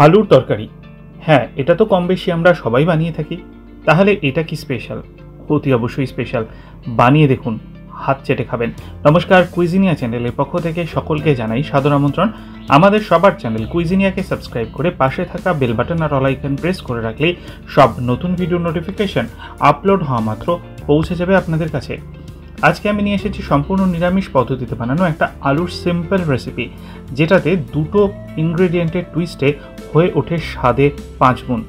আলুর তরকারি। হ্যাঁ, এটা তো কম বেশি আমরা সবাই বানিয়ে থাকি। তাহলে এটা কি স্পেশাল? অতি অবশ্যই স্পেশাল। বানিয়ে দেখুন, হাত চেটে খাবেন। নমস্কার, কুইজিনিয়া চ্যানেলের পক্ষ থেকে সকলকে জানাই সাদর আমন্ত্রণ। আমাদের সবার চ্যানেল কুইজিনিয়াকে সাবস্ক্রাইব করে পাশে থাকা বেল বাটন আর অল আইকন প্রেস করে রাখলেই সব নতুন ভিডিও নোটিফিকেশন আপলোড হওয়া মাত্র পৌঁছে যাবে আপনাদের কাছে। আজকে আমি নিয়ে এসেছি সম্পূর্ণ নিরামিষ পদ্ধতিতে বানানো একটা আলুর সিম্পল রেসিপি, যেটাতে দুটো ইনগ্রেডিয়েন্টের টুইস্টে হয়ে ওঠে স্বাদে 5 গুণ।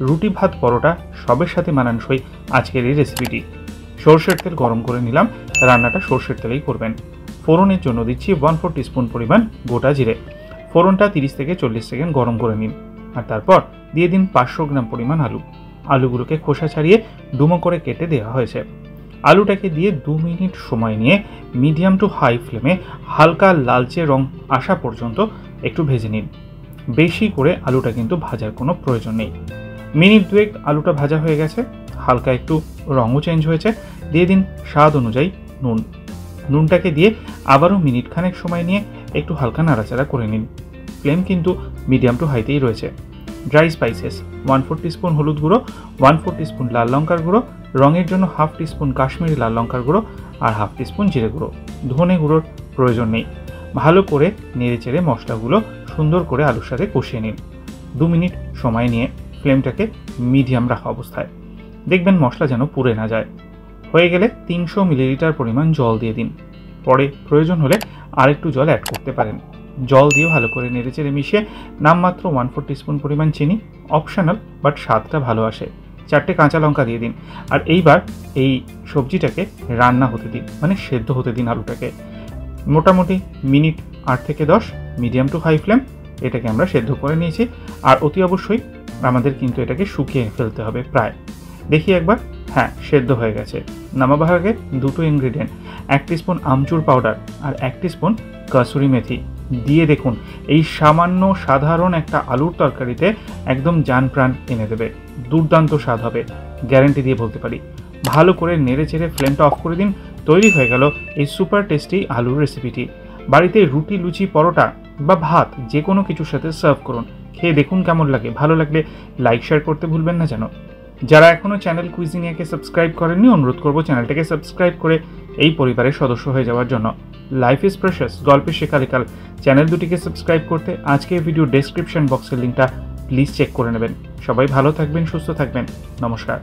রুটি, ভাত, পরোটা সবের সাথে মানানসই আজকের এই রেসিপিটি। সর্ষের তেল গরম করে নিলাম। রান্নাটা সর্ষের তেলেই করবেন। ফোড়নের জন্য দিচ্ছি 1/4 টিস্পুন পরিমাণ গোটা জিরে। ফোড়নটা 30 থেকে 40 সেকেন্ড গরম করে নিন। আর তারপর দিয়ে দিন 500 গ্রাম পরিমাণ আলু। আলুগুলোকে খোসা ছাড়িয়ে ডুমো করে কেটে দেওয়া হয়েছে। আলুটাকে দিয়ে 2 মিনিট সময় নিয়ে মিডিয়াম টু হাই ফ্লেমে হালকা লালচে রং আসা পর্যন্ত একটু ভেজে নিন। বেশি করে আলুটা কিন্তু ভাজার কোনো প্রয়োজন নেই। মিনিট 2 আলুটা ভাজা হয়ে গেছে, হালকা একটু রঙও চেঞ্জ হয়েছে। দিয়ে দিন স্বাদ অনুযায়ী নুন। নুনটাকে দিয়ে আবারও মিনিট খানেক সময় নিয়ে একটু হালকা নাড়াচাড়া করে নিন। ফ্লেম কিন্তু মিডিয়াম টু হাইতেই রয়েছে। ড্রাই স্পাইসেস 1/4 টিস্পুন হলুদ গুঁড়ো, 1/4 টিস্পুন লাল লঙ্কার গুঁড়ো, রঙের জন্য 1/2 টিস্পুন কাশ্মীরি লাল লঙ্কার গুঁড়ো আর 1/2 টিস্পুন জিরে গুঁড়ো। ধনে গুঁড়োর প্রয়োজন নেই। ভালো করে নেড়েচেড়ে মশলাগুলো সুন্দর করে আলুর সাথে কষিয়ে নিন। 2 মিনিট সময় নিয়ে ফ্লেমটাকে মিডিয়াম রাখা অবস্থায়। দেখবেন মশলা যেন পুড়ে না যায়। হয়ে গেলে 300 মিলিলিটার পরিমাণ জল দিয়ে দিন। পরে প্রয়োজন হলে আরেকটু জল অ্যাড করতে পারেন। জল দিয়ে ভালো করে নেড়েচেড়ে মিশিয়ে নামমাত্র 1/4 টিস্পুন পরিমাণ চিনি, অপশনাল বাট স্বাদটা ভালো আসে, 4টে কাঁচা লঙ্কা দিয়ে দিন। আর এইবার এই সবজিটাকে রান্না হতে দিন, মানে সেদ্ধ হতে দিন আলুটাকে। মোটামুটি মিনিট 8 থেকে 10 মিডিয়াম টু হাই ফ্লেম এটাকে আমরা সেদ্ধ করে নিয়েছি। আর অতি অবশ্যই আমাদের কিন্তু এটাকে শুকিয়ে ফেলতে হবে প্রায়। দেখি একবার, হ্যাঁ, সেদ্ধ হয়ে গেছে। নামাবার আগে দুটো ইনগ্রিডিয়েন্ট, 1 টিস্পুন আমচুর পাউডার আর 1 টিস্পুন কাসুরি মেথি দিয়ে দেখুন, এই সামান্য সাধারণ একটা আলুর তরকারিতে একদম জান প্রাণ এনে দেবে। দুর্দান্ত স্বাদ হবে, গ্যারেন্টি দিয়ে বলতে পারি। ভালো করে নেড়ে চেড়ে ফ্লেমটা অফ করে দিন। তৈরি হয়ে গেল এই সুপার টেস্টি আলুর রেসিপিটি। বাড়িতে রুটি, লুচি, পরোটা বা ভাত যে কোনো কিছুর সাথে সার্ভ করুন। খেয়ে দেখুন কেমন লাগে। ভালো লাগলে লাইক শেয়ার করতে ভুলবেন না যেন। যারা এখনও চ্যানেল কুইজিনিয়াকে সাবস্ক্রাইব করেননি, অনুরোধ করবো চ্যানেলটাকে সাবস্ক্রাইব করে এই পরিবারের সদস্য হয়ে যাওয়ার জন্য। লাইফ ইজ প্রেশাস গল্পের শেখালেকাল চ্যানেল দুটিকে সাবস্ক্রাইব করতে আজকের ভিডিও ডেসক্রিপশন বক্সের লিঙ্কটা প্লিজ চেক করে নেবেন। সবাই ভালো থাকবেন, সুস্থ থাকবেন। নমস্কার।